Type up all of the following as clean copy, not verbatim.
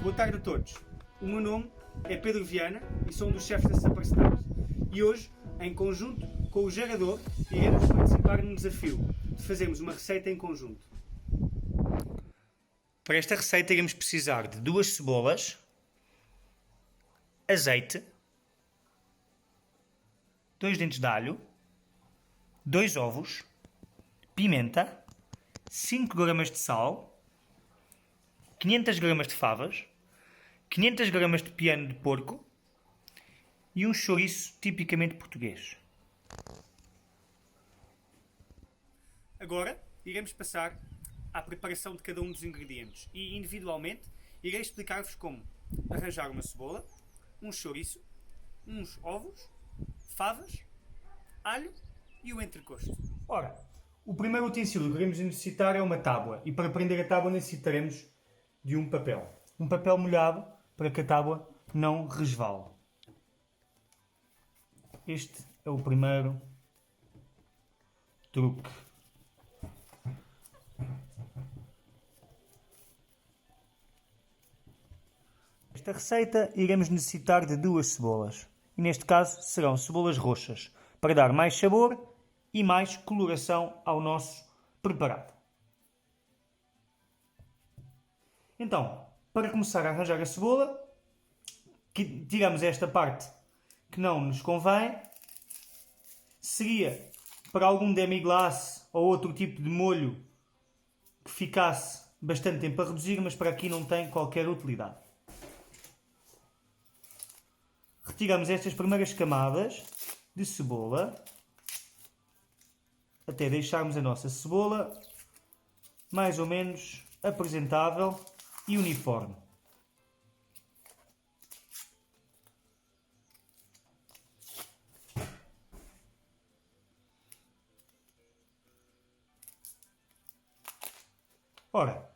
Boa tarde a todos. O meu nome é Pedro Viana e sou um dos chefes da Superstars. E hoje, em conjunto com o gerador, iremos participar num desafio de fazermos uma receita em conjunto. Para esta receita iremos precisar de 2 cebolas, azeite, 2 dentes de alho, 2 ovos, pimenta, 5 gramas de sal, 500 gramas de favas, 500 gramas de piano de porco e um chouriço tipicamente português. Agora iremos passar à preparação de cada um dos ingredientes e individualmente irei explicar-vos como arranjar uma cebola, um chouriço, uns ovos, favas, alho e o entrecosto. Ora, o primeiro utensílio que iremos necessitar é uma tábua e para prender a tábua necessitaremos de um papel. Um papel molhado para que a tábua não resvale. Este é o primeiro truque. Nesta receita iremos necessitar de 2 cebolas. E neste caso serão cebolas roxas, para dar mais sabor e mais coloração ao nosso preparado. Então, para começar a arranjar a cebola, tiramos esta parte que não nos convém. Seria para algum demi-glace ou outro tipo de molho que ficasse bastante tempo a reduzir, mas para aqui não tem qualquer utilidade. Retiramos estas primeiras camadas de cebola até deixarmos a nossa cebola mais ou menos apresentável e uniforme. Ora,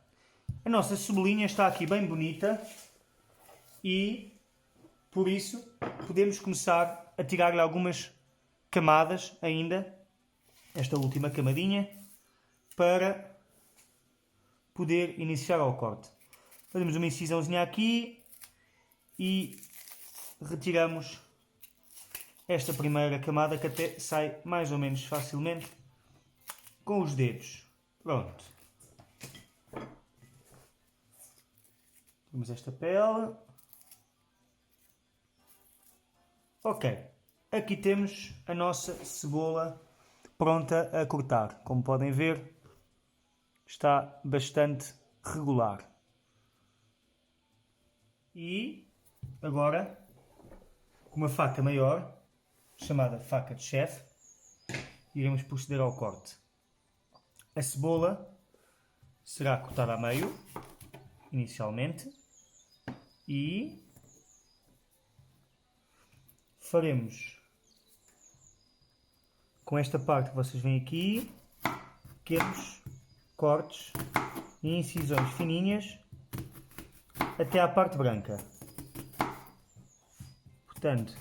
a nossa cebolinha está aqui bem bonita e por isso podemos começar a tirar-lhe algumas camadas ainda, esta última camadinha, para poder iniciar ao corte. Fazemos uma incisãozinha aqui e retiramos esta primeira camada que até sai mais ou menos facilmente com os dedos. Pronto. Temos esta pele. Ok. Aqui temos a nossa cebola pronta a cortar. Como podem ver, está bastante regular. E agora, com uma faca maior, chamada faca de chefe, iremos proceder ao corte. A cebola será cortada a meio, inicialmente, e faremos com esta parte que vocês veem aqui, pequenos cortes e incisões fininhas até à parte branca. Portanto,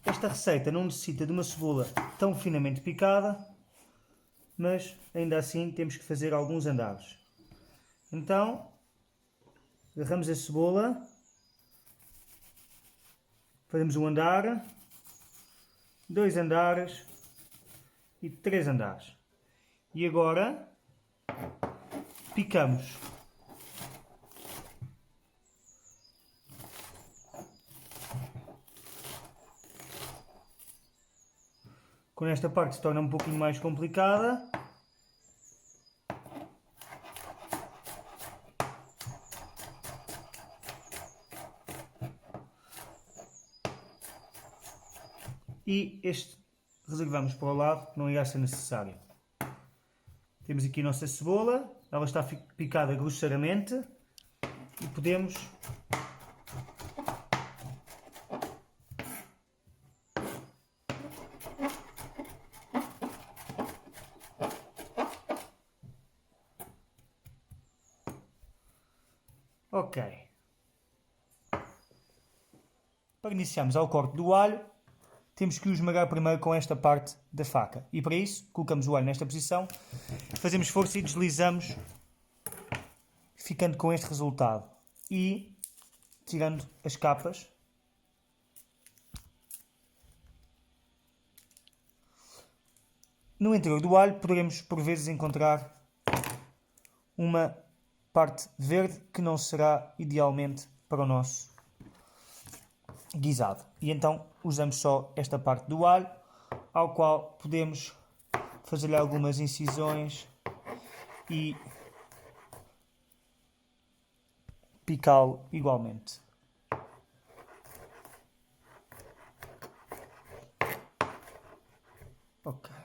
esta receita não necessita de uma cebola tão finamente picada, mas ainda assim temos que fazer alguns andares. Então, agarramos a cebola, fazemos um andar, 2 andares e 3 andares. E agora picamos. Quando esta parte se torna um pouquinho mais complicada, e este reservamos para o lado, que não irá ser necessário. Temos aqui a nossa cebola, ela está picada grosseiramente e podemos Ok. Para iniciarmos ao corte do alho, temos que o esmagar primeiro com esta parte da faca. E para isso, colocamos o alho nesta posição, fazemos força e deslizamos, ficando com este resultado. E tirando as capas. No interior do alho poderemos por vezes encontrar uma parte verde que não será idealmente para o nosso guisado. E então usamos só esta parte do alho, ao qual podemos fazer-lhe algumas incisões e picá-lo igualmente. Ok.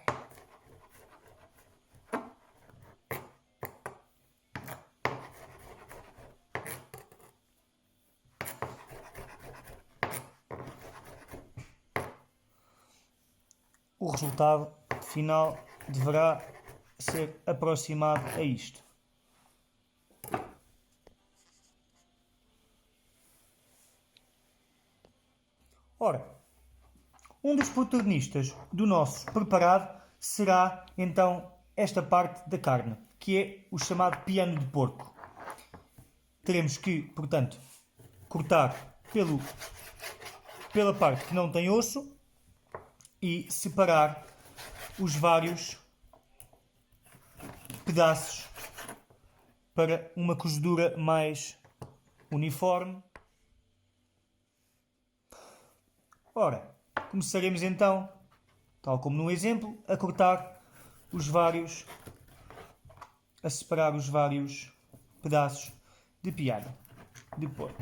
O resultado final deverá ser aproximado a isto. Ora, um dos protagonistas do nosso preparado será então esta parte da carne, que é o chamado piano de porco. Teremos que, portanto, cortar pela parte que não tem osso e separar os vários pedaços para uma cozedura mais uniforme. Ora, começaremos então, tal como no exemplo, a cortar a separar os vários pedaços de piano de porco.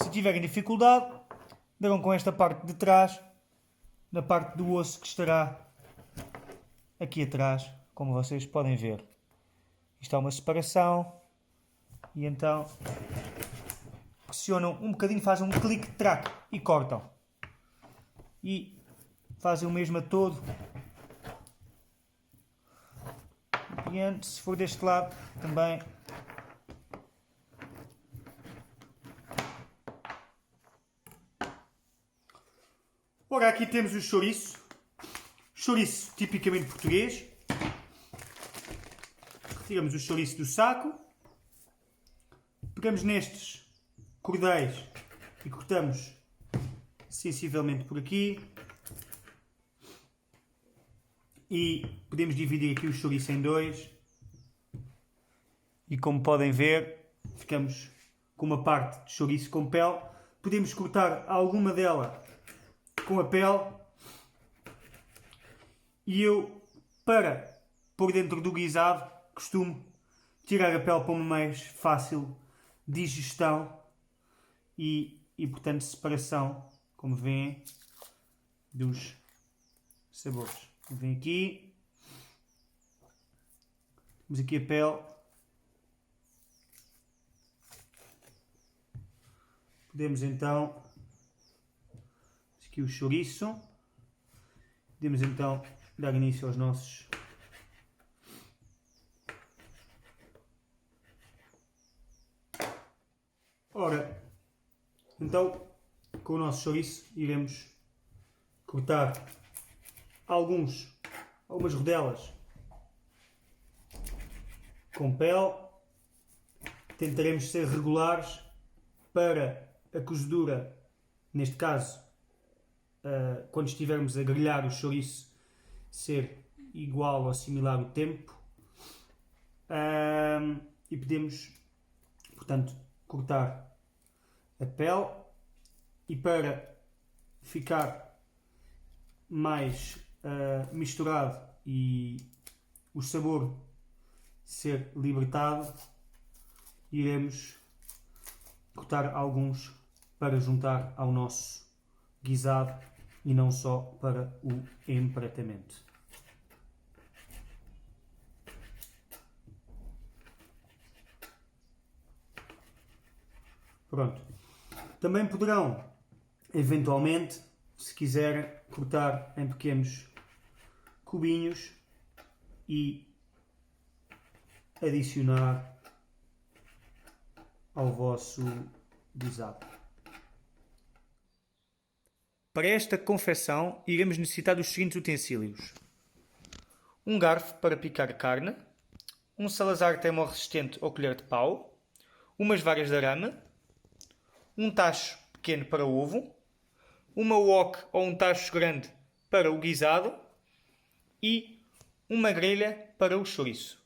Se tiverem dificuldade, darão com esta parte de trás, na parte do osso que estará aqui atrás, como vocês podem ver. Isto é uma separação e então pressionam um bocadinho, fazem um clique, track e cortam. E fazem o mesmo a todo. E se for deste lado também. Ora, aqui temos o chouriço. Chouriço tipicamente português. Retiramos o chouriço do saco. Pegamos nestes cordéis e cortamos sensivelmente por aqui. E podemos dividir aqui o chouriço em dois. E como podem ver, ficamos com uma parte de chouriço com pele. Podemos cortar alguma dela com a pele. E eu, para pôr dentro do guisado, costumo tirar a pele para uma mais fácil digestão e portanto, separação, como veem, dos sabores. Vem aqui. Temos aqui a pele. Podemos então... aqui o chouriço. Podemos então dar início aos nossos... Ora, então, com o nosso chouriço iremos cortar algumas rodelas com pele. Tentaremos ser regulares para a cozedura, neste caso, quando estivermos a grelhar o chouriço, ser igual ou similar o tempo. E podemos, portanto, cortar a pele e para ficar mais misturado e o sabor ser libertado, iremos cortar alguns para juntar ao nosso guisado e não só para o empratamento. Pronto. Também poderão, eventualmente, se quiserem, cortar em pequenos cubinhos e adicionar ao vosso guisado. Para esta confecção, iremos necessitar dos seguintes utensílios: um garfo para picar carne, um salazar termorresistente ou colher de pau, umas varas de arame, um tacho pequeno para ovo, uma wok ou um tacho grande para o guisado e uma grelha para o chouriço.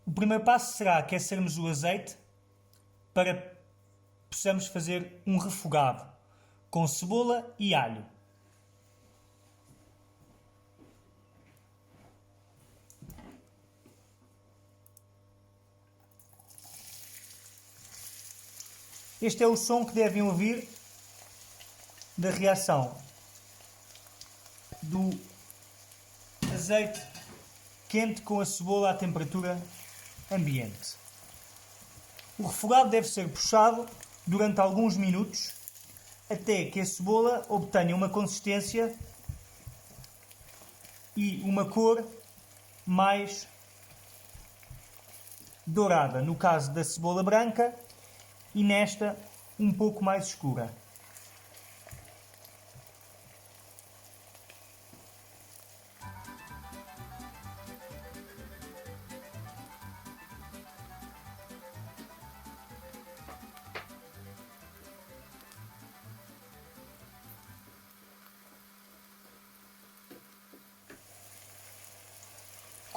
O primeiro passo será aquecermos o azeite para possamos fazer um refogado com cebola e alho. Este é o som que devem ouvir da reação do azeite quente com a cebola à temperatura ambiente. O refogado deve ser puxado durante alguns minutos até que a cebola obtenha uma consistência e uma cor mais dourada, no caso da cebola branca, e nesta um pouco mais escura.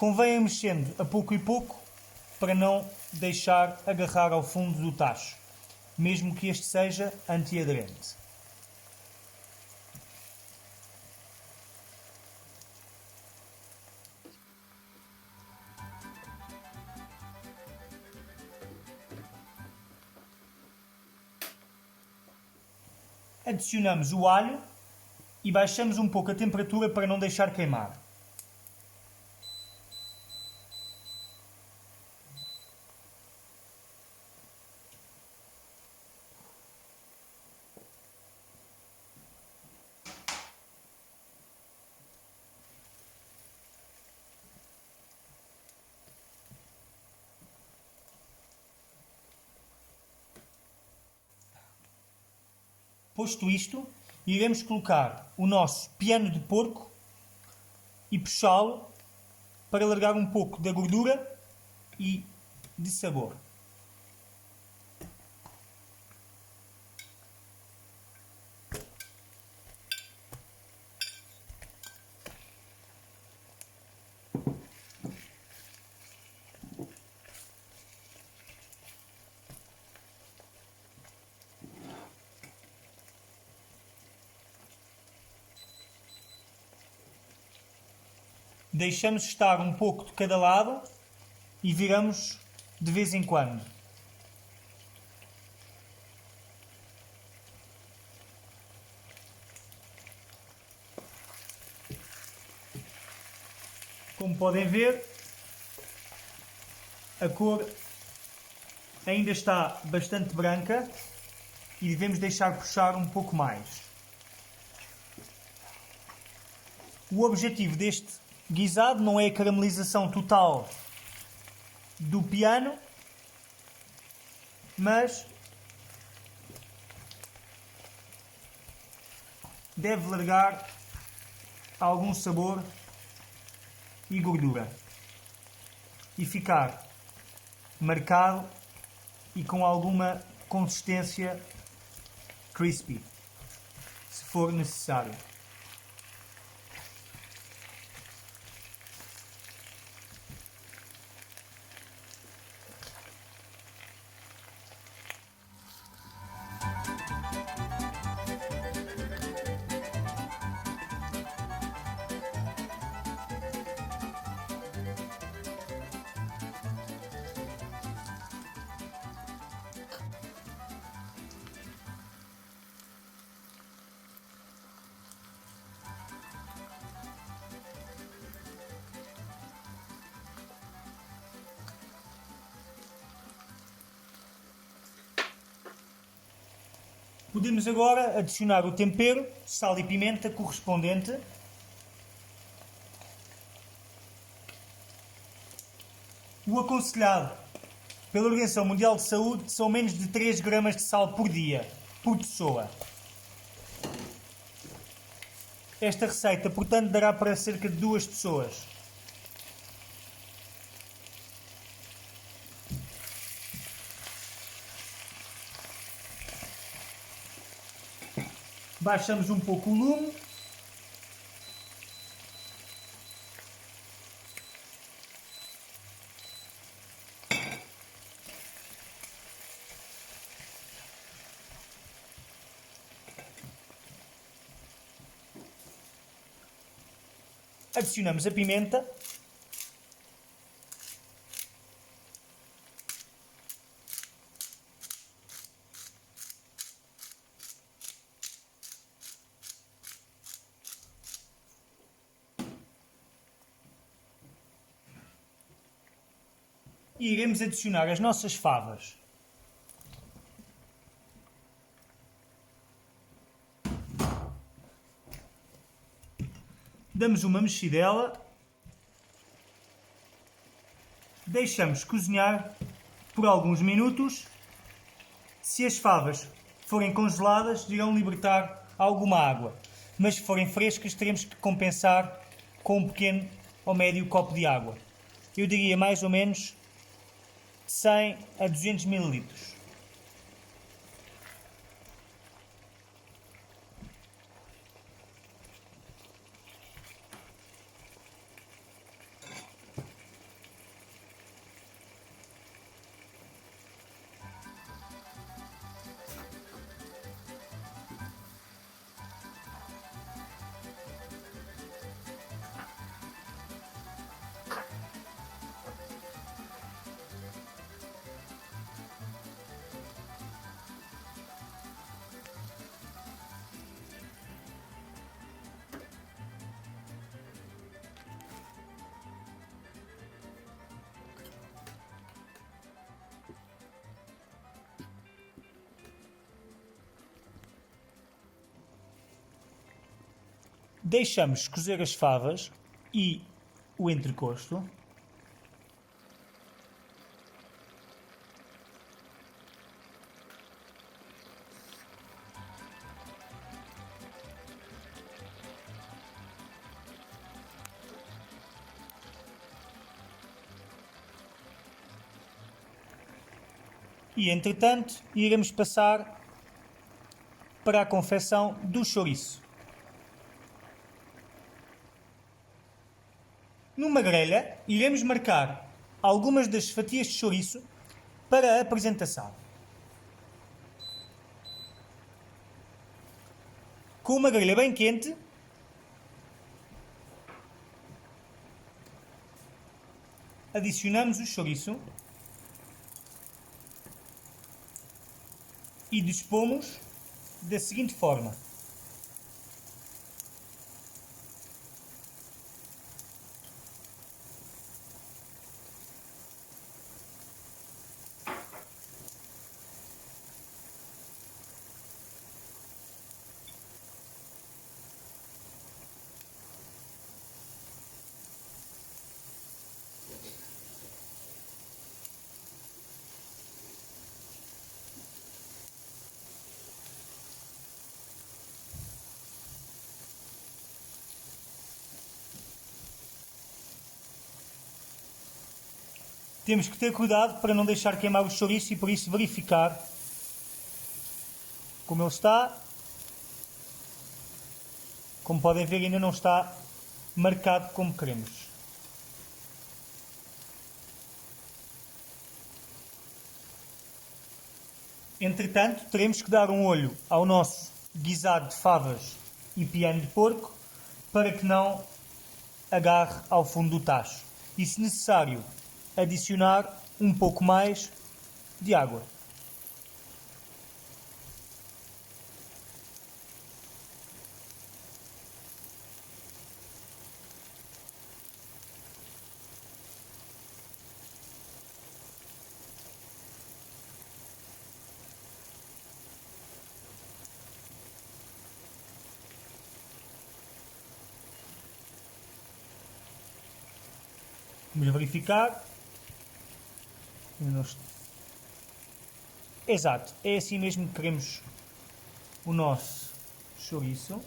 Convém ir mexendo a pouco e pouco para não deixar agarrar ao fundo do tacho, mesmo que este seja antiaderente. Adicionamos o alho e baixamos um pouco a temperatura para não deixar queimar. Posto isto, iremos colocar o nosso piano de porco e puxá-lo para largar um pouco da gordura e de sabor. Deixamos estar um pouco de cada lado e viramos de vez em quando. Como podem ver, a cor ainda está bastante branca e devemos deixar puxar um pouco mais. O objetivo deste guisado não é a caramelização total do piano, mas deve largar algum sabor e gordura e ficar marcado e com alguma consistência crispy, se for necessário. Podemos agora adicionar o tempero, sal e pimenta correspondente. O aconselhado pela Organização Mundial de Saúde são menos de 3 gramas de sal por dia, por pessoa. Esta receita, portanto, dará para cerca de 2 pessoas. Baixamos um pouco o lume. Adicionamos a pimenta. E iremos adicionar as nossas favas. Damos uma mexidela. Deixamos cozinhar por alguns minutos. Se as favas forem congeladas, irão libertar alguma água. Mas se forem frescas, teremos que compensar com um pequeno ou médio copo de água. Eu diria mais ou menos 100 a 200 ml. Deixamos cozer as favas e o entrecosto. E, entretanto, iremos passar para a confecção do chouriço. Numa grelha, iremos marcar algumas das fatias de chouriço para a apresentação. Com uma grelha bem quente, adicionamos o chouriço e dispomos da seguinte forma. Temos que ter cuidado para não deixar queimar o chouriço e por isso verificar como ele está. Como podem ver, ainda não está marcado como queremos. Entretanto, teremos que dar um olho ao nosso guisado de favas e piano de porco para que não agarre ao fundo do tacho. E, se necessário, adicionar um pouco mais de água. Vamos verificar. Exato, é assim mesmo que queremos o nosso chouriço.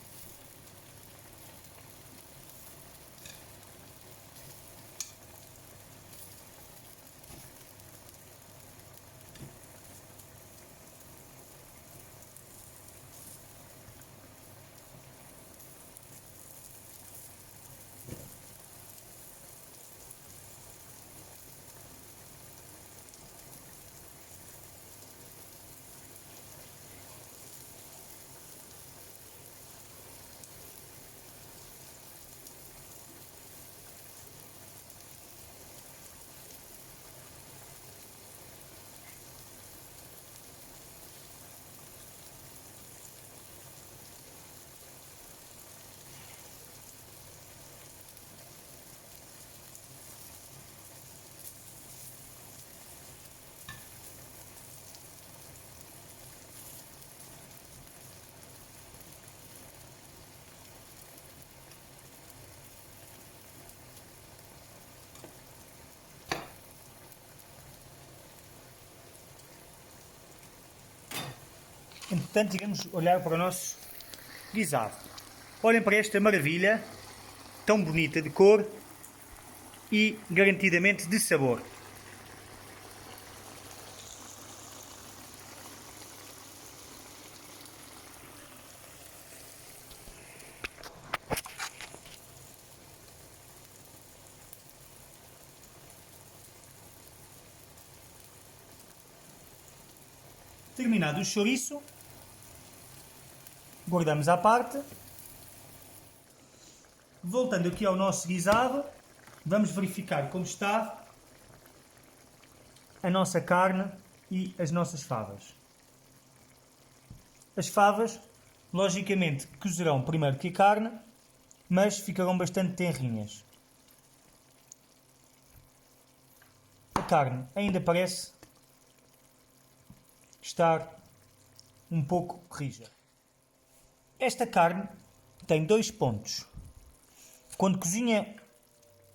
Entretanto, iremos olhar para o nosso guisado. Olhem para esta maravilha, tão bonita de cor e garantidamente de sabor. Terminado o chouriço, guardamos à parte. Voltando aqui ao nosso guisado, vamos verificar como está a nossa carne e as nossas favas. As favas, logicamente, cozerão primeiro que a carne, mas ficarão bastante tenrinhas. A carne ainda parece estar um pouco rija. Esta carne tem 2 pontos. Quando cozinha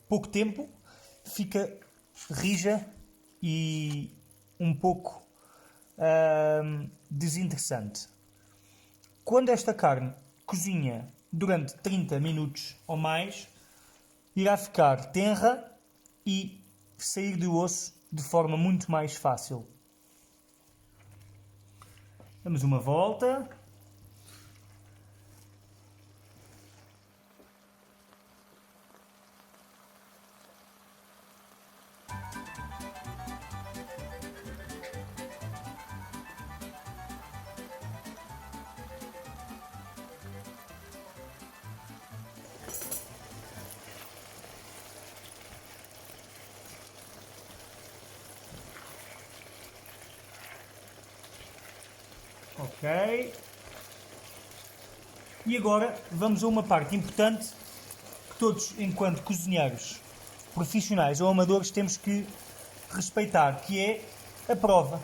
pouco tempo, fica rija e um pouco desinteressante. Quando esta carne cozinha durante 30 minutos ou mais, irá ficar tenra e sair do osso de forma muito mais fácil. Damos uma volta. Ok. E agora vamos a uma parte importante que todos, enquanto cozinheiros profissionais ou amadores, temos que respeitar, que é a prova.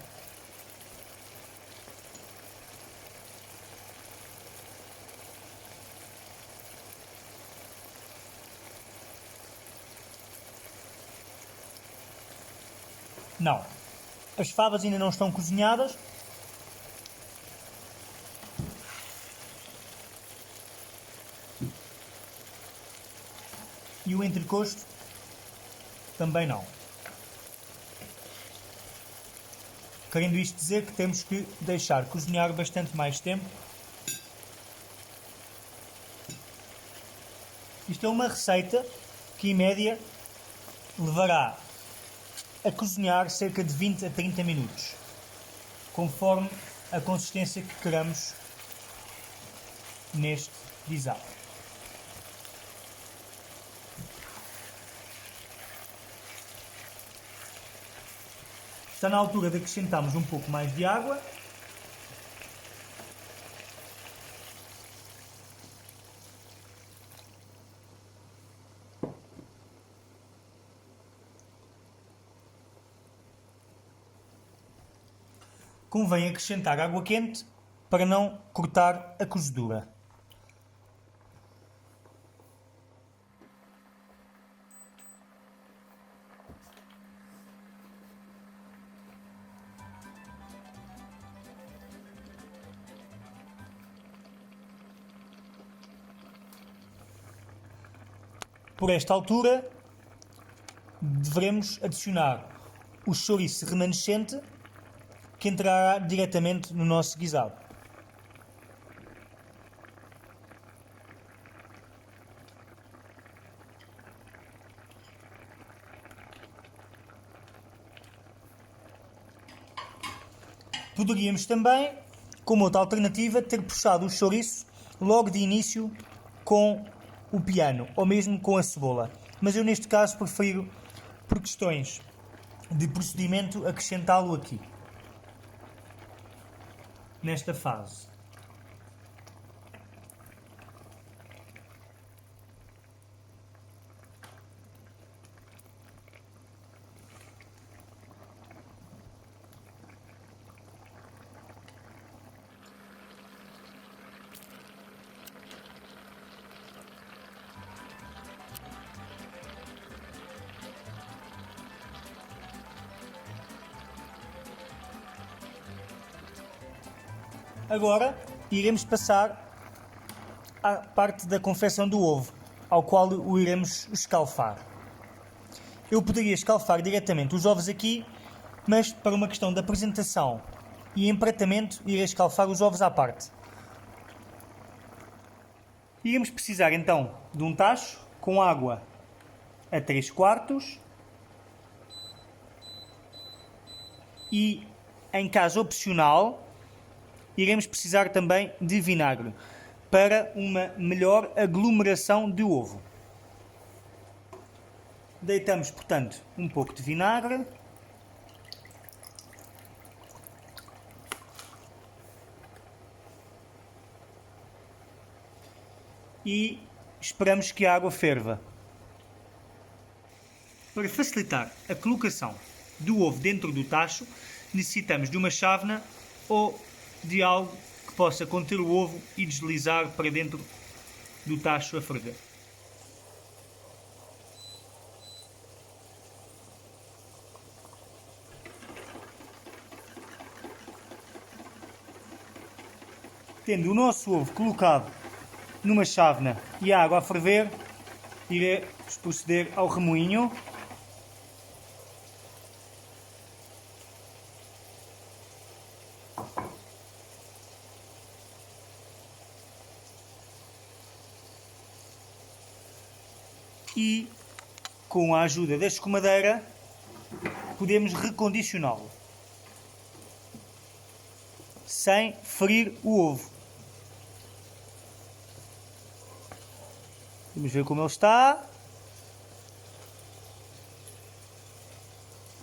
Não. As favas ainda não estão cozinhadas. E o entrecosto também não. Querendo isto dizer que temos que deixar cozinhar bastante mais tempo. Isto é uma receita que em média levará a cozinhar cerca de 20 a 30 minutos, conforme a consistência que queramos neste guisado. Está na altura de acrescentarmos um pouco mais de água. Convém acrescentar água quente para não cortar a cozedura. Por esta altura, devemos adicionar o chouriço remanescente, que entrará diretamente no nosso guisado. Poderíamos também, como outra alternativa, ter puxado o chouriço logo de início com o piano, ou mesmo com a cebola. Mas eu neste caso prefiro, por questões de procedimento, acrescentá-lo aqui, nesta fase. Agora iremos passar à parte da confecção do ovo, ao qual o iremos escalfar. Eu poderia escalfar diretamente os ovos aqui, mas para uma questão de apresentação e empratamento, irei escalfar os ovos à parte. Iremos precisar então de um tacho com água a 3/4 e, em caso opcional, iremos precisar também de vinagre para uma melhor aglomeração de ovo. Deitamos, portanto, um pouco de vinagre. E esperamos que a água ferva. Para facilitar a colocação do ovo dentro do tacho, necessitamos de uma chávena ou de algo que possa conter o ovo e deslizar para dentro do tacho a ferver. Tendo o nosso ovo colocado numa chávena e a água a ferver, iremos proceder ao remoinho. E, com a ajuda da escumadeira, podemos recondicioná-lo, sem ferir o ovo. Vamos ver como ele está.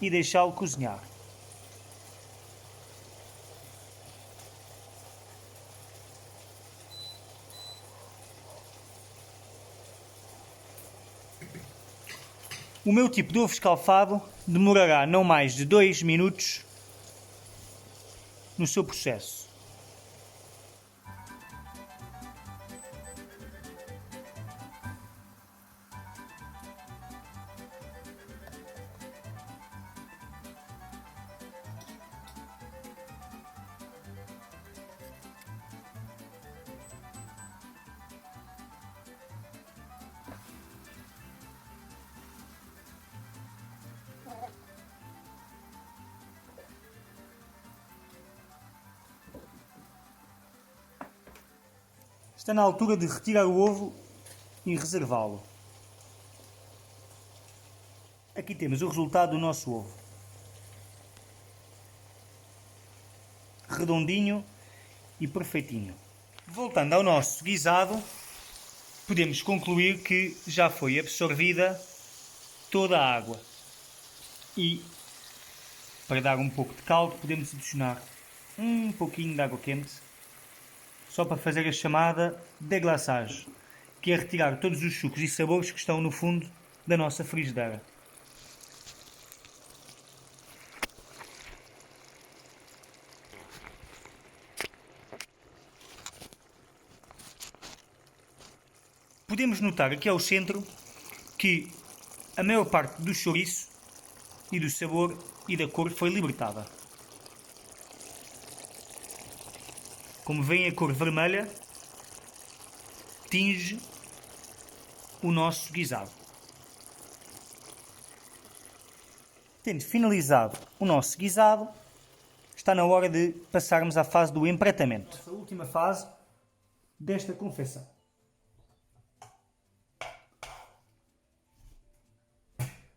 E deixá-lo cozinhar. O meu tipo de ovo escalfado demorará não mais de 2 minutos no seu processo. Está na altura de retirar o ovo e reservá-lo. Aqui temos o resultado do nosso ovo. Redondinho e perfeitinho. Voltando ao nosso guisado, podemos concluir que já foi absorvida toda a água. E, para dar um pouco de caldo, podemos adicionar um pouquinho de água quente, só para fazer a chamada deglaçage, que é retirar todos os sucos e sabores que estão no fundo da nossa frigideira. Podemos notar aqui ao centro que a maior parte do chouriço e do sabor e da cor foi libertada. Como veem, a cor vermelha tinge o nosso guisado. Tendo finalizado o nosso guisado, está na hora de passarmos à fase do empratamento. Essa última fase desta confecção.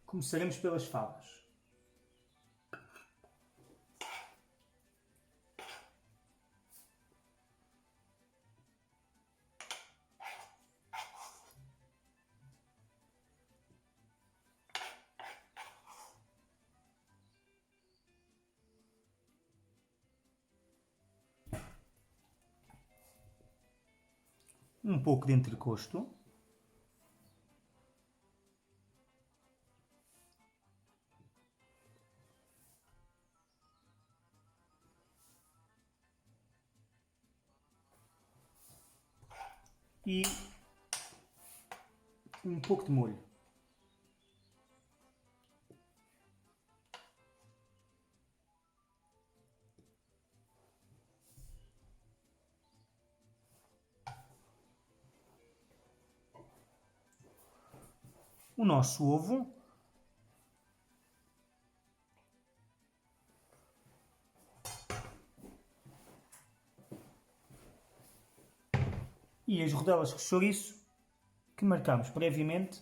Começaremos pelas favas. Um pouco de entrecosto. E um pouco de molho. O nosso ovo. E as rodelas de chouriço que marcamos previamente.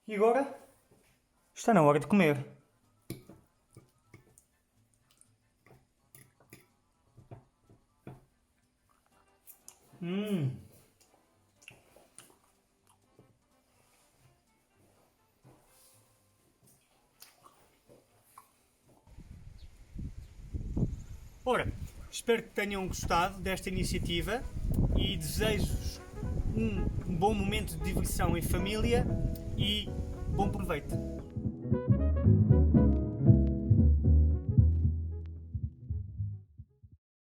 E agora está na hora de comer. Ora, espero que tenham gostado desta iniciativa e desejo-vos um bom momento de diversão em família e bom proveito.